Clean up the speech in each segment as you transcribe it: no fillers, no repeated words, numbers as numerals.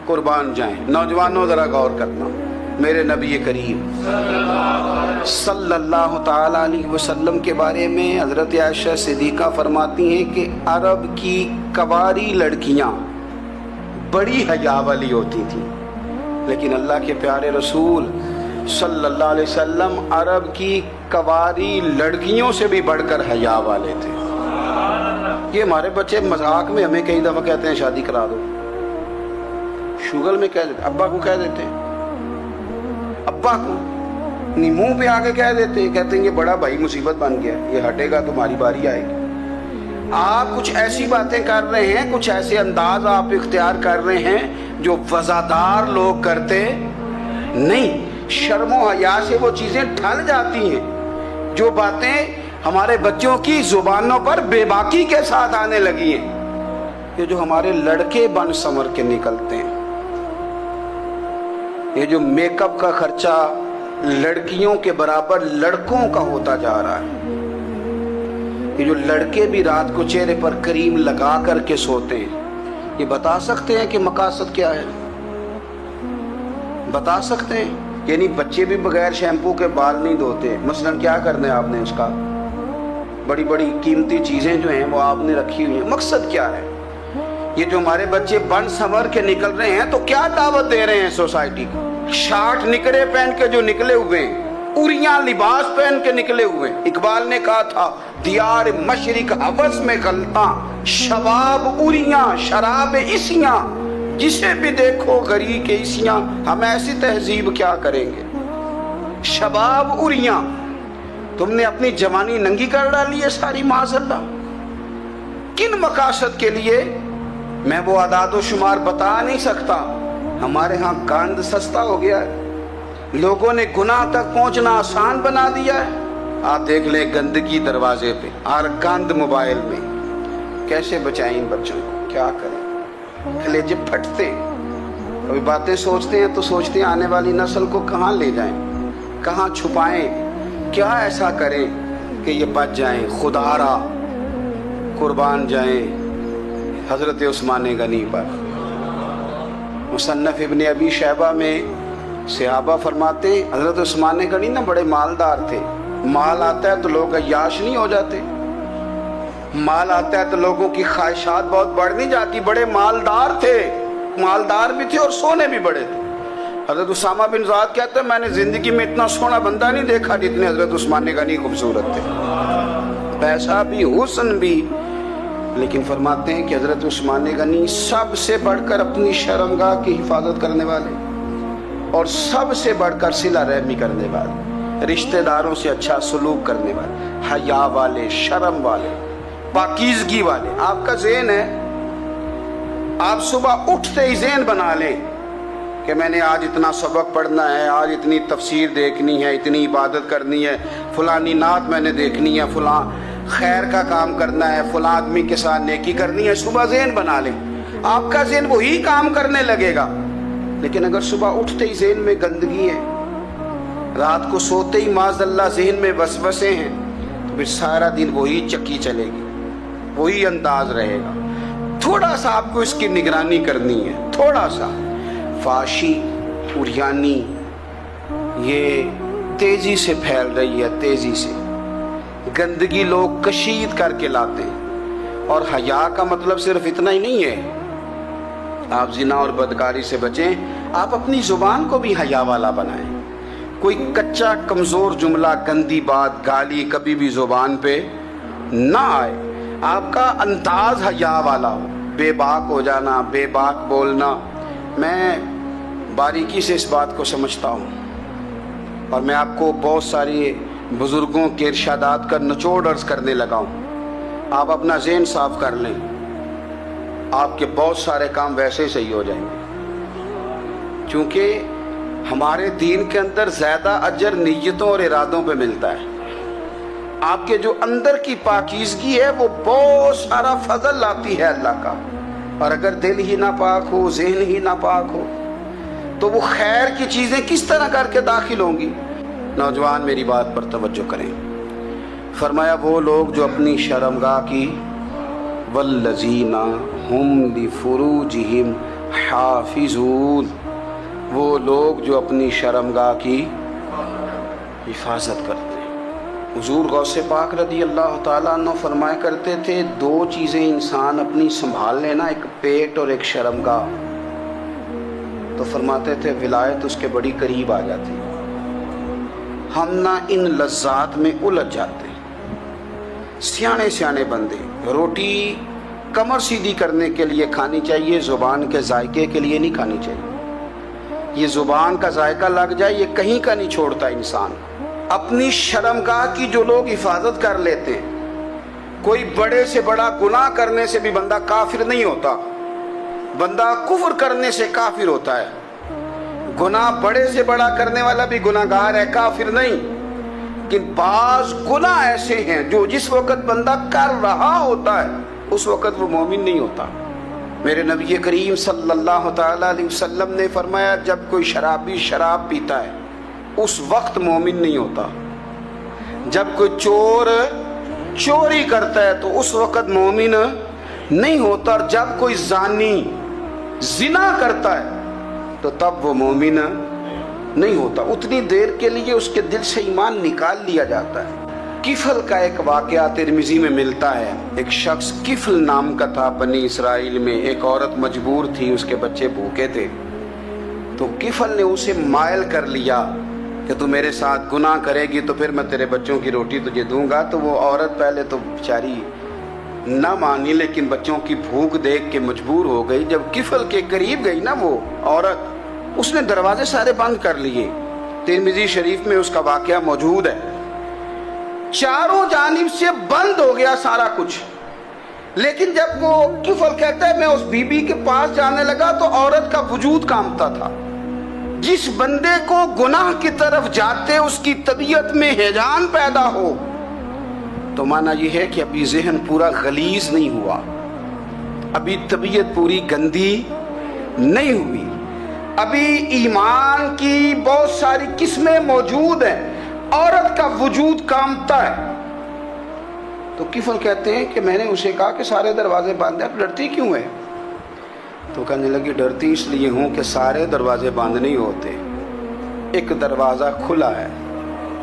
قربان جائیں۔ نوجوانوں ذرا غور کرنا، میرے نبی کریم صلی اللہ تعالیٰ علیہ وسلم کے بارے میں حضرت عائشہ صدیقہ فرماتی ہیں کہ عرب کی کواری لڑکیاں بڑی حیا والی ہوتی تھیں، لیکن اللہ کے پیارے رسول صلی اللہ علیہ وسلم عرب کی کواری لڑکیوں سے بھی بڑھ کر حیا والے تھے۔ یہ ہمارے بچے مذاق میں ہمیں کئی دفعہ کہتے ہیں شادی کرا دو، شوگل میں کہہ دیتے، ابا کو کہہ دیتے ہیں، ابا کو نہیں منہ پہ آگے کہہ دیتے ہیں، کہتے ہیں یہ بڑا بھائی مصیبت بن گیا، یہ ہٹے گا تمہاری باری آئے گی۔ آپ کچھ ایسی باتیں کر رہے ہیں، کچھ ایسے انداز آپ اختیار کر رہے ہیں جو وزادار لوگ کرتے نہیں۔ شرم و حیا سے وہ چیزیں ڈھل جاتی ہیں، جو باتیں ہمارے بچوں کی زبانوں پر بے باکی کے ساتھ آنے لگی ہیں۔ یہ جو ہمارے لڑکے بن سنور کے نکلتے ہیں، یہ جو میک اپ کا خرچہ لڑکیوں کے برابر لڑکوں کا ہوتا جا رہا ہے، یہ جو لڑکے بھی رات کو چہرے پر کریم لگا کر کے سوتے ہیں، یہ بتا سکتے ہیں کہ مقاصد کیا ہے؟ بتا سکتے ہیں؟ یعنی بچے بھی بغیر شیمپو کے بال نہیں دھوتے، مثلا کیا کرنا ہے آپ نے اس کا؟ بڑی بڑی قیمتی چیزیں جو ہیں وہ آپ نے رکھی ہوئی ہیں، مقصد کیا ہے؟ یہ جو ہمارے بچے بن سنور کے نکل رہے ہیں تو کیا دعوت دے رہے ہیں سوسائٹی کو؟ شارٹ نکڑے پہن کے جو نکلے ہوئے ہیں، اوریاں لباس پہن کے نکلے ہوئے ہیں۔ اقبال نے کہا تھا دیار مشرق حوث میں غلطاں، شباب اوریاں شراب عیسیاں، جسے بھی دیکھو غری کے عیسیاں۔ ہم ایسی تہذیب کیا کریں گے؟ شباب اوریاں، تم نے اپنی جوانی ننگی کر ڈالی ہے ساری، معاذ اللہ۔ کن مقاصد کے لیے؟ میں وہ اعداد و شمار بتا نہیں سکتا۔ ہمارے ہاں گند سستا ہو گیا ہے، لوگوں نے گناہ تک پہنچنا آسان بنا دیا ہے۔ آپ دیکھ لیں گندگی دروازے پہ اور گند موبائل میں، کیسے بچائیں ان بچوں کو؟ کیا کریں؟ کلیجے پھٹتے، کبھی باتیں سوچتے ہیں تو سوچتے ہیں آنے والی نسل کو کہاں لے جائیں، کہاں چھپائیں، کیا ایسا کریں کہ یہ بچ جائیں۔ خدا را قربان جائیں حضرت عثمان غنی پر۔ مصنف ابن ابی شیبہ میں صحابہ فرماتے ہیں حضرت عثمان غنی نا بڑے مالدار تھے۔ مال آتا ہے تو لوگ عیاش نہیں ہو جاتے، مال آتا ہے تو لوگوں کی خواہشات بہت بڑھ نہیں جاتی۔ بڑے مالدار تھے، مالدار بھی تھے اور سونے بھی بڑے تھے۔ حضرت اسامہ بن زید کہتے ہیں میں نے زندگی میں اتنا سونا بندہ نہیں دیکھا جتنے حضرت عثمان غنی خوبصورت تھے، پیسہ بھی حسن بھی۔ لیکن فرماتے ہیں کہ حضرت عثمان غنی سب سے بڑھ کر اپنی شرمگاہ کی حفاظت کرنے والے اور سب سے بڑھ کر صلہ رحمی کرنے والے، رشتہ داروں سے اچھا سلوک کرنے والے، حیا والے، شرم والے، پاکیزگی والے۔ آپ کا ذہن ہے، آپ صبح اٹھتے ہی ذہن بنا لیں کہ میں نے آج اتنا سبق پڑھنا ہے، آج اتنی تفسیر دیکھنی ہے، اتنی عبادت کرنی ہے، فلانی نعت میں نے دیکھنی ہے، فلاں خیر کا کام کرنا ہے، فلاں آدمی کے ساتھ نیکی کرنی ہے۔ صبح ذہن بنا لیں، آپ کا ذہن وہی کام کرنے لگے گا۔ لیکن اگر صبح اٹھتے ہی ذہن میں گندگی ہے، رات کو سوتے ہی معاذ اللہ ذہن میں وسوسے ہیں، تو پھر سارا دن وہی چکی چلے گی، وہی انداز رہے گا۔ تھوڑا سا آپ کو اس کی نگرانی کرنی ہے، تھوڑا سا۔ فحاشی، عریانی یہ تیزی سے پھیل رہی ہے، تیزی سے گندگی لوگ کشید کر کے لاتے ہیں۔ اور حیا کا مطلب صرف اتنا ہی نہیں ہے آپ زنا اور بدکاری سے بچیں، آپ اپنی زبان کو بھی حیا والا بنائیں۔ کوئی کچا کمزور جملہ، گندی بات، گالی کبھی بھی زبان پہ نہ آئے، آپ کا انداز حیا والا ہو۔ بے باک ہو جانا، بے باک بولنا، میں باریکی سے اس بات کو سمجھتا ہوں، اور میں آپ کو بہت ساری بزرگوں کے ارشادات کا نچوڑ عرض کرنے لگا ہوں۔ آپ اپنا ذہن صاف کر لیں، آپ کے بہت سارے کام ویسے ہی صحیح ہو جائیں گے، چونکہ ہمارے دین کے اندر زیادہ اجر نیتوں اور ارادوں پہ ملتا ہے۔ آپ کے جو اندر کی پاکیزگی ہے وہ بہت سارا فضل لاتی ہے اللہ کا، اور اگر دل ہی ناپاک ہو، ذہن ہی ناپاک ہو، تو وہ خیر کی چیزیں کس طرح کر کے داخل ہوں گی؟ نوجوان میری بات پر توجہ کریں۔ فرمایا وہ لوگ جو اپنی شرمگاہ کی والذین ہم لفروجہم حافظون، وہ لوگ جو اپنی شرمگاہ کی حفاظت کرتے ہیں۔ حضور غوث پاک رضی اللہ تعالیٰ عنہ فرمایا کرتے تھے، دو چیزیں انسان اپنی سنبھال لینا، ایک پیٹ اور ایک شرمگاہ، تو فرماتے تھے ولایت اس کے بڑی قریب آ جاتی ہے۔ ہم نہ ان لذات میں الجھ جاتے ہیں۔ سیانے سیانے بندے، روٹی کمر سیدھی کرنے کے لیے کھانی چاہیے، زبان کے ذائقے کے لیے نہیں کھانی چاہیے۔ یہ زبان کا ذائقہ لگ جائے یہ کہیں کا نہیں چھوڑتا انسان۔ اپنی شرمگاہ کی جو لوگ حفاظت کر لیتے ہیں، کوئی بڑے سے بڑا گناہ کرنے سے بھی بندہ کافر نہیں ہوتا، بندہ کفر کرنے سے کافر ہوتا ہے۔ گناہ بڑے سے بڑا کرنے والا بھی گناہگار ہے، کافر نہیں۔ لیکن بعض گناہ ایسے ہیں جو جس وقت بندہ کر رہا ہوتا ہے اس وقت وہ مومن نہیں ہوتا۔ میرے نبی کریم صلی اللہ تعالیٰ علیہ وسلم نے فرمایا، جب کوئی شرابی شراب پیتا ہے اس وقت مومن نہیں ہوتا، جب کوئی چور چوری کرتا ہے تو اس وقت مومن نہیں ہوتا، اور جب کوئی زانی زنا کرتا ہے تو تب وہ مومن نہیں ہوتا۔ اتنی دیر کے لیے اس کے دل سے ایمان نکال لیا جاتا ہے۔ کفل کا ایک واقعہ ترمذی میں ملتا ہے۔ ایک شخص کفل نام کا تھا بنی اسرائیل میں، ایک عورت مجبور تھی، اس کے بچے بھوکے تھے، تو کفل نے اسے مائل کر لیا کہ تو میرے ساتھ گناہ کرے گی تو پھر میں تیرے بچوں کی روٹی تجھے دوں گا۔ تو وہ عورت پہلے تو بیچاری نہ مانی، لیکن بچوں کی بھوک دیکھ کے مجبور ہو گئی۔ جب کفل کے قریب گئی نا وہ عورت، اس نے دروازے سارے بند کر لیے۔ ترمذی شریف میں اس کا واقعہ موجود ہے۔ چاروں جانب سے بند ہو گیا سارا کچھ، لیکن جب وہ کفل کہتا ہے میں اس بی بی کے پاس جانے لگا تو عورت کا وجود کانپتا تھا۔ جس بندے کو گناہ کی طرف جاتے اس کی طبیعت میں ہیجان پیدا ہو تو مانا یہ ہے کہ ابھی ذہن پورا غلیظ نہیں ہوا، ابھی طبیعت پوری گندی نہیں ہوئی، ابھی ایمان کی بہت ساری قسمیں موجود ہیں، عورت کا وجود کانپتا ہے۔ تو کفل کہتے ہیں کہ میں نے اسے کہا کہ سارے دروازے بند ہیں، ڈرتی کیوں ہے؟ تو کہنے لگی ڈرتی اس لیے ہوں کہ سارے دروازے بند نہیں ہوتے، ایک دروازہ کھلا ہے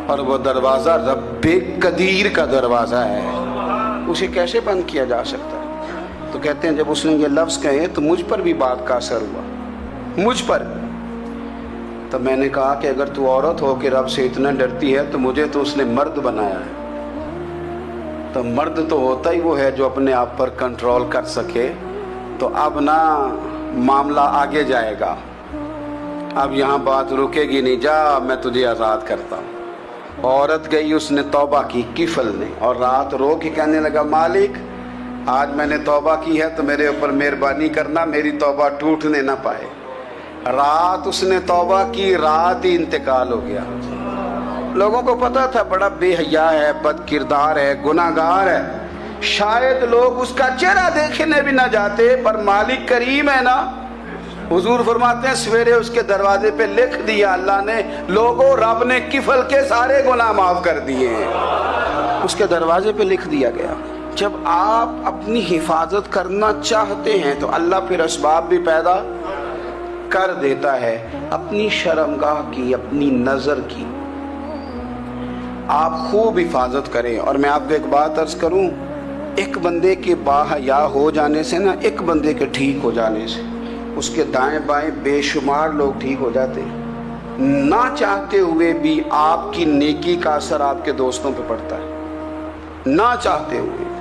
اور وہ دروازہ رب قدیر کا دروازہ ہے، اسے کیسے بند کیا جا سکتا ہے؟ تو کہتے ہیں جب اس نے یہ لفظ کہے تو مجھ پر بھی بات کا اثر ہوا، مجھ پر۔ تو میں نے کہا کہ اگر تو عورت ہو کے رب سے اتنا ڈرتی ہے تو مجھے تو اس نے مرد بنایا ہے، تو مرد تو ہوتا ہی وہ ہے جو اپنے آپ پر کنٹرول کر سکے۔ تو اب نہ معاملہ آگے جائے گا، اب یہاں بات رکے گی نہیں، جا میں تجھے آزاد کرتا ہوں۔ عورت گئی، اس نے توبہ کی کفل نے، اور رات رو کے کہنے لگا مالک آج میں نے توبہ کی ہے تو میرے اوپر مہربانی کرنا، میری توبہ ٹوٹنے نہ پائے۔ رات اس نے توبہ کی، رات ہی انتقال ہو گیا۔ لوگوں کو پتا تھا بڑا بے حیا ہے، بد کردار ہے، گناہگار ہے، شاید لوگ اس کا چہرہ دیکھنے بھی نہ جاتے، پر مالک کریم ہے نا۔ حضور فرماتے ہیں سویرے اس کے دروازے پہ لکھ دیا اللہ نے، لوگوں رب نے کفل کے سارے گناہ معاف کر دیے ہیں، اس کے دروازے پہ لکھ دیا گیا۔ جب آپ اپنی حفاظت کرنا چاہتے ہیں تو اللہ پھر اسباب بھی پیدا کر دیتا ہے۔ اپنی شرمگاہ کی، اپنی نظر کی آپ خوب حفاظت کریں۔ اور میں آپ کو ایک بات عرض کروں، ایک بندے کے باحیا ہو جانے سے نا، ایک بندے کے ٹھیک ہو جانے سے اس کے دائیں بائیں بے شمار لوگ ٹھیک ہو جاتے ہیں۔ نہ چاہتے ہوئے بھی آپ کی نیکی کا اثر آپ کے دوستوں پہ پڑتا ہے، نہ چاہتے ہوئے۔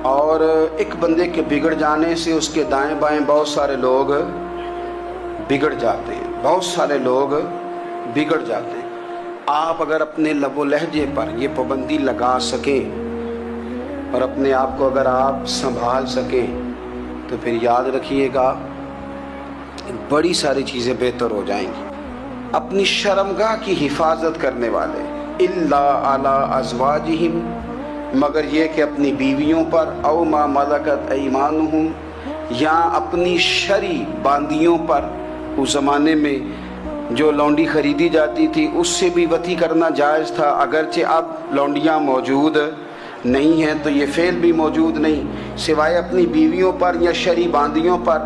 اور ایک بندے کے بگڑ جانے سے اس کے دائیں بائیں بہت سارے لوگ بگڑ جاتے ہیں، بہت سارے لوگ بگڑ جاتے ہیں۔ آپ اگر اپنے لب و لہجے پر یہ پابندی لگا سکیں اور اپنے آپ کو اگر آپ سنبھال سکیں تو پھر یاد رکھیے گا بڑی ساری چیزیں بہتر ہو جائیں گی۔ اپنی شرمگاہ کی حفاظت کرنے والے الا علی ازواجہم، مگر یہ کہ اپنی بیویوں پر، او ما ملکت ایمانہم، یا اپنی شرعی باندیوں پر۔ اس زمانے میں جو لونڈی خریدی جاتی تھی اس سے بھی وطی کرنا جائز تھا، اگرچہ اب لونڈیاں موجود نہیں ہیں تو یہ فعل بھی موجود نہیں، سوائے اپنی بیویوں پر یا شرعی باندیوں پر۔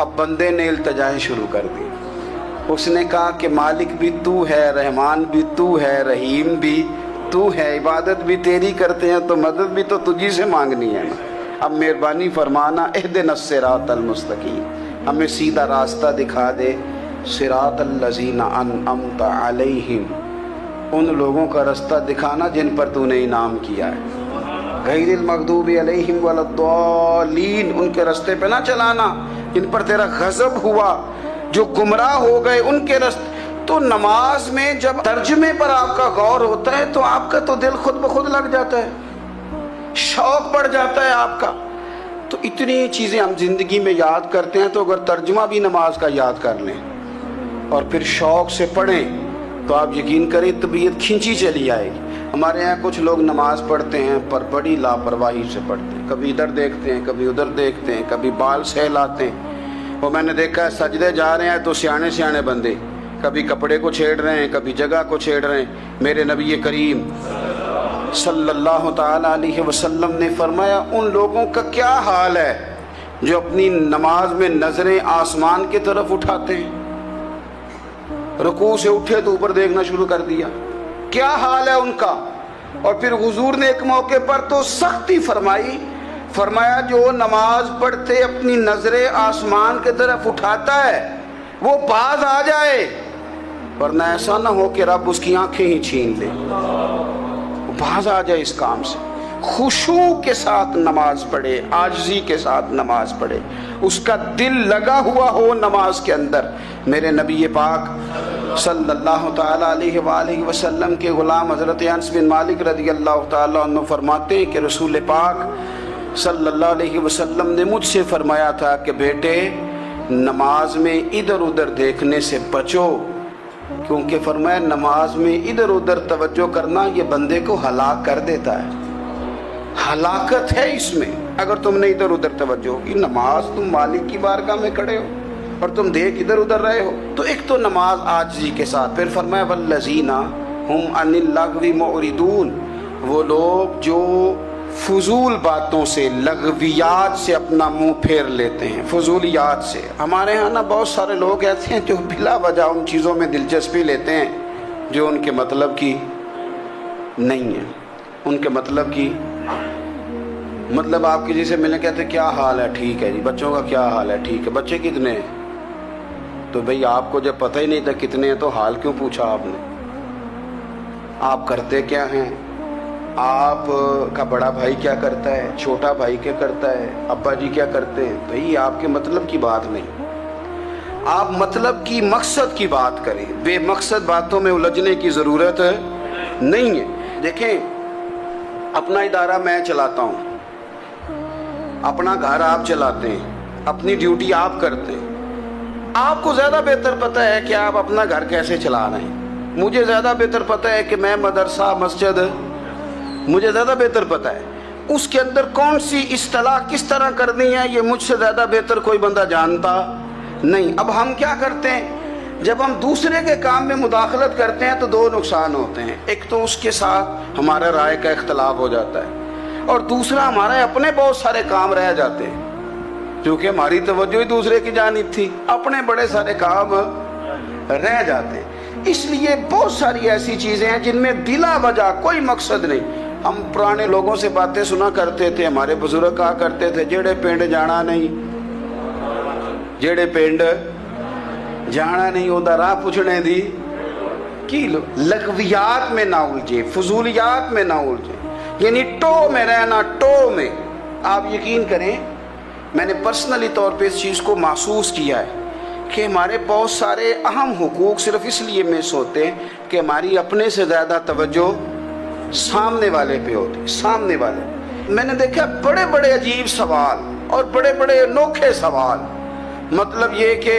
اب بندے نے التجائیں شروع کر دی. اس نے کہا کہ مالک بھی تو ہے, رحمان بھی تو ہے, رحیم بھی تو ہے, عبادت بھی تیری کرتے ہیں تو مدد بھی تو تجھی سے مانگنی ہے نا. اب مہربانی فرمانا اہدنا الصراط المستقیم, ہمیں سیدھا راستہ دکھا دے. صراط الذین انعمت علیہم, ان لوگوں کا راستہ دکھانا جن پر تو نے انعام کیا ہے. غیر المغضوب علیہم ولا الضالین, ان کے راستے پہ نہ چلانا جن پر تیرا غضب ہوا, جو گمراہ ہو گئے ان کے راستے. تو نماز میں جب ترجمے پر آپ کا غور ہوتا ہے تو آپ کا تو دل خود بخود لگ جاتا ہے, شوق بڑھ جاتا ہے آپ کا. تو اتنی چیزیں ہم زندگی میں یاد کرتے ہیں, تو اگر ترجمہ بھی نماز کا یاد کر لیں اور پھر شوق سے پڑھیں تو آپ یقین کریں طبیعت کھینچی چلی آئے گی. ہمارے یہاں کچھ لوگ نماز پڑھتے ہیں پر بڑی لاپرواہی سے پڑھتے ہیں, کبھی ادھر دیکھتے ہیں کبھی ادھر دیکھتے ہیں, کبھی بال سہلاتے ہیں. وہ میں نے دیکھا ہے سجدے جا رہے ہیں تو سیانے سیانے بندے کبھی کپڑے کو چھیڑ رہے ہیں, کبھی جگہ کو چھیڑ رہے ہیں. میرے نبی کریم صلی اللہ تعالی علیہ وسلم نے فرمایا ان لوگوں کا کیا حال ہے جو اپنی نماز میں نظریں آسمان کی طرف اٹھاتے ہیں, رکوع سے اٹھے تو اوپر دیکھنا شروع کر دیا, کیا حال ہے ان کا. اور پھر حضور نے ایک موقع پر تو سختی فرمائی, فرمایا جو نماز پڑھتے اپنی نظریں آسمان کی طرف اٹھاتا ہے وہ باز آ جائے, ورنہ ایسا نہ ہو کہ رب اس کی آنکھیں ہی چھین لے. وہ باز آ جائے اس کام سے. خشوع کے ساتھ نماز پڑھے, عاجزی کے ساتھ نماز پڑھے, اس کا دل لگا ہوا ہو نماز کے اندر. میرے نبی پاک صلی اللہ تعالی علیہ وآلہ وسلم کے غلام حضرت انس بن مالک رضی اللہ تعالی عنہ فرماتے ہیں کہ رسول پاک صلی اللہ علیہ وسلم نے مجھ سے فرمایا تھا کہ بیٹے نماز میں ادھر ادھر دیکھنے سے بچو, کیونکہ فرمایا نماز میں ادھر ادھر توجہ کرنا یہ بندے کو ہلاک کر دیتا ہے. ہلاکت ہے اس میں اگر تم نے ادھر ادھر توجہ ہوگی. نماز تم مالک کی بارگاہ میں کھڑے ہو اور تم دیکھ ادھر ادھر رہے ہو. تو ایک تو نماز عاجزی کے ساتھ. پھر فرمایا والذین ہم عن اللغو معرضون, وہ لوگ جو فضول باتوں سے, لغویات سے اپنا منہ پھیر لیتے ہیں, فضولیات سے. ہمارے ہاں نا بہت سارے لوگ ایسے ہیں جو بلا وجہ ان چیزوں میں دلچسپی لیتے ہیں جو ان کے مطلب کی نہیں ہے. ان کے مطلب کی مطلب آپ کسی سے ملنے کہتے ہیں کیا حال ہے, ٹھیک ہے جی. بچوں کا کیا حال ہے, ٹھیک ہے. بچے کتنے ہیں؟ تو بھئی آپ کو جب پتہ ہی نہیں تھا کتنے ہیں تو حال کیوں پوچھا آپ نے؟ آپ کرتے کیا ہیں, آپ کا بڑا بھائی کیا کرتا ہے, چھوٹا بھائی کیا کرتا ہے, ابا جی کیا کرتے ہیں. بھئی آپ کے مطلب کی بات نہیں, آپ مطلب کی مقصد کی بات کریں. بے مقصد باتوں میں الجھنے کی ضرورت نہیں ہے. دیکھیں اپنا ادارہ میں چلاتا ہوں, اپنا گھر آپ چلاتے ہیں, اپنی ڈیوٹی آپ کرتے ہیں. آپ کو زیادہ بہتر پتہ ہے کہ آپ اپنا گھر کیسے چلا رہے ہیں. مجھے زیادہ بہتر پتہ ہے کہ میں مدرسہ مسجد, مجھے زیادہ بہتر پتہ ہے اس کے اندر کون سی اصطلاح کس طرح کرنی ہے, یہ مجھ سے زیادہ بہتر کوئی بندہ جانتا نہیں. اب ہم کیا کرتے ہیں, جب ہم دوسرے کے کام میں مداخلت کرتے ہیں تو دو نقصان ہوتے ہیں. ایک تو اس کے ساتھ ہمارا رائے کا اختلاف ہو جاتا ہے, اور دوسرا ہمارے اپنے بہت سارے کام رہ جاتے ہیں کیونکہ ہماری توجہ ہی دوسرے کی جانب تھی, اپنے بڑے سارے کام رہ جاتے ہیں. اس لیے بہت ساری ایسی چیزیں ہیں جن میں بلا وجہ کوئی مقصد نہیں. ہم پرانے لوگوں سے باتیں سنا کرتے تھے, ہمارے بزرگ کہا کرتے تھے جیڑے پنڈ جانا نہیں, جیڑے پنڈ جانا نہیں ہوتا راہ پوچھنے دی کی. لغویات میں نہ الجھے, فضولیات میں نہ الجھے, یعنی ٹو میں رہنا, ٹو میں. آپ یقین کریں میں نے پرسنلی طور پہ اس چیز کو محسوس کیا ہے کہ ہمارے بہت سارے اہم حقوق صرف اس لیے مس ہوتے ہیں کہ ہماری اپنے سے زیادہ توجہ سامنے والے پہ ہوتی, سامنے والے. میں نے دیکھا بڑے بڑے عجیب سوال اور بڑے بڑے انوکھے سوال, مطلب یہ کہ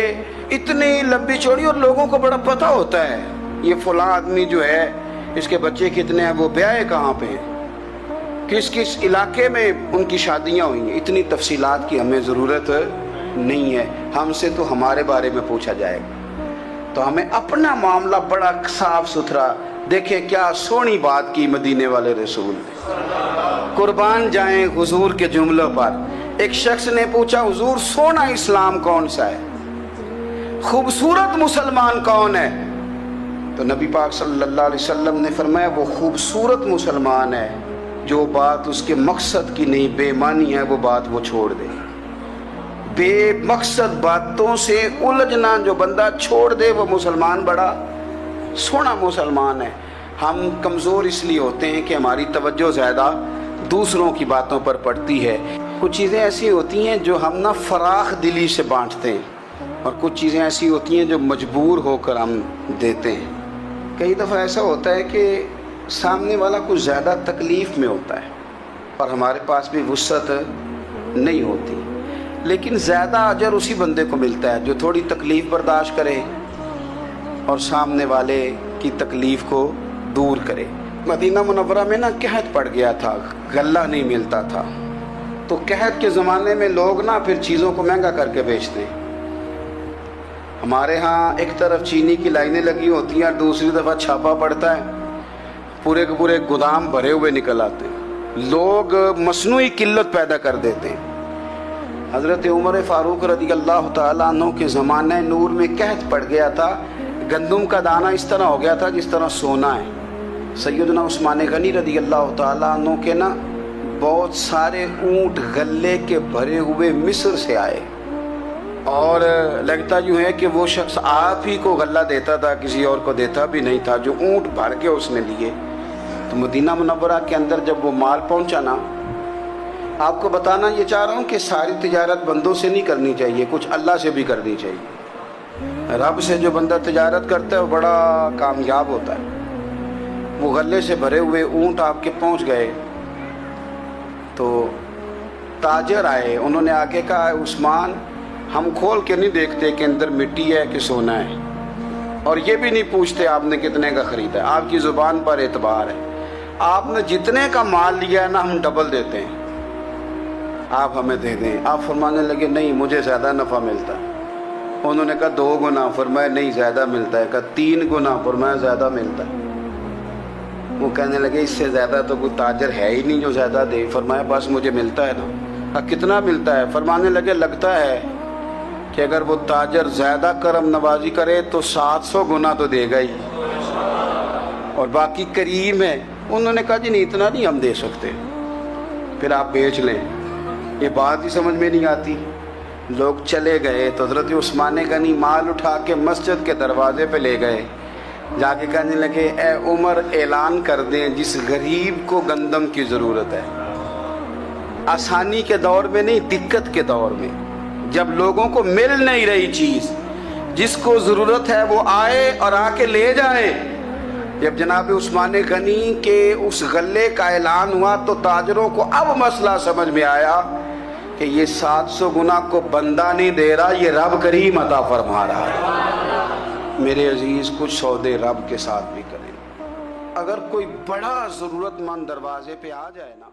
اتنی لمبی چوڑی, اور لوگوں کو بڑا پتہ ہوتا ہے یہ فلاں آدمی جو ہے اس کے بچے کتنے ہیں, وہ بیاہ کہاں پہ ہیں, کس کس علاقے میں ان کی شادیاں ہوئی ہیں. اتنی تفصیلات کی ہمیں ضرورت نہیں ہے. ہم سے تو ہمارے بارے میں پوچھا جائے گا, تو ہمیں اپنا معاملہ بڑا صاف ستھرا. دیکھیں کیا سونی بات کی مدینے والے رسول نے, قربان جائیں حضور کے جملوں پر ایک شخص نے پوچھا حضور سونا اسلام کون سا ہے، خوبصورت مسلمان کون ہے؟ تو نبی پاک صلی اللہ علیہ وسلم نے فرمایا وہ خوبصورت مسلمان ہے جو بات اس کے مقصد کی نہیں بے معنی ہے وہ بات وہ چھوڑ دے، بے مقصد باتوں سے الجھنا جو بندہ چھوڑ دے وہ مسلمان بڑا سونا مسلمان ہے۔ ہم کمزور اس لیے ہوتے ہیں کہ ہماری توجہ زیادہ دوسروں کی باتوں پر پڑتی ہے۔ کچھ چیزیں ایسی ہوتی ہیں جو ہم نہ فراخ دلی سے بانٹتے ہیں، اور کچھ چیزیں ایسی ہوتی ہیں جو مجبور ہو کر ہم دیتے ہیں۔ کئی دفعہ ایسا ہوتا ہے کہ سامنے والا کچھ زیادہ تکلیف میں ہوتا ہے اور ہمارے پاس بھی وسعت نہیں ہوتی، لیکن زیادہ اجر اسی بندے کو ملتا ہے جو تھوڑی تکلیف برداشت کرے اور سامنے والے کی تکلیف کو دور کرے۔ مدینہ منورہ میں نا قحط پڑ گیا تھا، غلہ نہیں ملتا تھا، تو قحط کے زمانے میں لوگ نا پھر چیزوں کو مہنگا کر کے بیچتے ہیں۔ ہمارے ہاں ایک طرف چینی کی لائنیں لگی ہوتی ہیں، دوسری دفعہ چھاپا پڑتا ہے، پورے کے پورے گودام بھرے ہوئے نکل آتے ہیں، لوگ مصنوعی قلت پیدا کر دیتے ہیں۔ حضرت عمر فاروق رضی اللہ تعالیٰ عنہ کے زمانہ نور میں قحط پڑ گیا تھا، گندم کا دانہ اس طرح ہو گیا تھا جس طرح سونا ہے۔ سیدنا عثمان غنی رضی اللہ تعالیٰ عنہ کے نا بہت سارے اونٹ غلے کے بھرے ہوئے مصر سے آئے، اور لگتا یوں ہے کہ وہ شخص آپ ہی کو غلہ دیتا تھا، کسی اور کو دیتا بھی نہیں تھا، جو اونٹ بھر کے اس نے لیے۔ تو مدینہ منورہ کے اندر جب وہ مال پہنچا نا، آپ کو بتانا یہ چاہ رہا ہوں کہ ساری تجارت بندوں سے نہیں کرنی چاہیے، کچھ اللہ سے بھی کرنی چاہیے۔ رب سے جو بندہ تجارت کرتا ہے وہ بڑا کامیاب ہوتا ہے۔ وہ غلے سے بھرے ہوئے اونٹ آپ کے پہنچ گئے تو تاجر آئے، انہوں نے آگے کہا عثمان ہم کھول کے نہیں دیکھتے کہ اندر مٹی ہے کہ سونا ہے، اور یہ بھی نہیں پوچھتے آپ نے کتنے کا خریدا ہے، آپ کی زبان پر اعتبار ہے، آپ نے جتنے کا مال لیا ہے نا ہم ڈبل دیتے ہیں، آپ ہمیں دے دیں۔ آپ فرمانے لگے نہیں مجھے زیادہ نفع ملتا ہے۔ انہوں نے کہا 2 گنا، فرمایا نہیں زیادہ ملتا ہے، کہا 3 گنا، فرمایا زیادہ ملتا ہے۔ وہ کہنے لگے اس سے زیادہ تو کوئی تاجر ہے ہی نہیں جو زیادہ دے، فرمایا بس مجھے ملتا ہے نا۔ کہا کتنا ملتا ہے؟ فرمانے لگے لگتا ہے کہ اگر وہ تاجر زیادہ کرم نوازی کرے تو 700 گنا تو دے گا ہی، اور باقی کریم ہے۔ انہوں نے کہا جی نہیں اتنا نہیں ہم دے سکتے، پھر آپ بیچ لیں۔ یہ بات ہی سمجھ میں نہیں آتی۔ لوگ چلے گئے تو حضرت عثمان غنی مال اٹھا کے مسجد کے دروازے پہ لے گئے، جا کے کہنے لگے اے عمر اعلان کر دیں جس غریب کو گندم کی ضرورت ہے، آسانی کے دور میں نہیں دقت کے دور میں، جب لوگوں کو مل نہیں رہی چیز، جس کو ضرورت ہے وہ آئے اور آ کے لے جائے۔ جب جناب عثمان غنی کے اس غلے کا اعلان ہوا تو تاجروں کو اب مسئلہ سمجھ میں آیا کہ یہ 700 گنا کو بندہ نہیں دے رہا، یہ رب کریم عطا فرما رہا ہے۔ میرے عزیز کچھ سودے رب کے ساتھ بھی کریں۔ اگر کوئی بڑا ضرورت مند دروازے پہ آ جائے نا